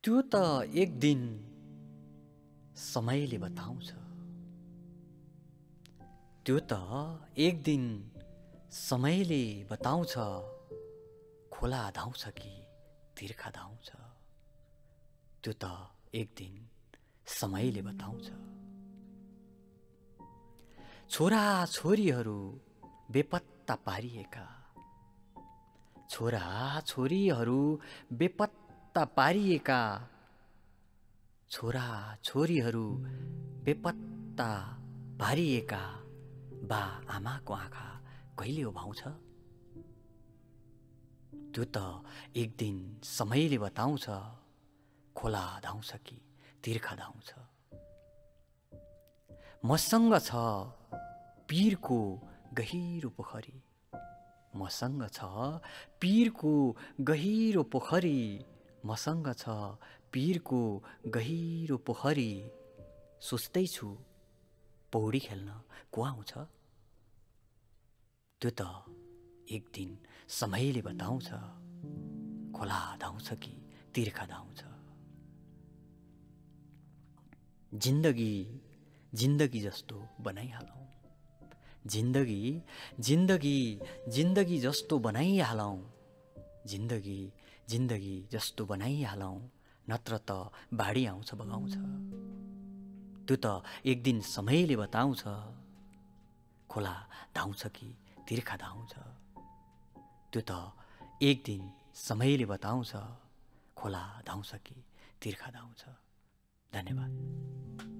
त्यो त एक दिन समयले बताउँछ। त्यो त एक दिन समयले बताउँछ, खोला धाउँछ कि तिर्खा धाउँछ। त्यो त एक दिन समयले बताउँछ। छोरा छोरीहरू बेपत्ता पारिएका, छोरा छोरीहरू बेपत्ता पारिएका, छोरा छोरीहरू बेपत्ता पारिएका, बा आमाको आँखा कहिले उभाउँछ? त्यो त एक दिन समयले बताउँछ, खोला धाउँछ कि तिर्खा धाउँछ। मसँग छ पीरको गहिरो पोखरी, मसँग छ पीरको गहिरो पोखरी, मसँग छ पीरको गहिरो पोखरी। सोच्दैछु पौडी खेल्न को आउँछ? त्यो त एक दिन समयले बताउँछ, खोला धाउँछ कि तिर्खा धाउँछ। जिन्दगी जिन्दगी जस्तो बनाइहालौँ, जिन्दगी जिन्दगी जिन्दगी जस्तो बनाइहालौँ, जिन्दगी जिन्दगी जस्तो बनाइहालौँ, नत्र त बाढी आउँछ बगाउँछ। त्यो त एक दिन समयले बताउँछ, खोला धाउँछ कि तिर्खा धाउँछ। त्यो त एक दिन समयले बताउँछ, खोला धाउँछ कि तिर्खा धाउँछ। धन्यवाद।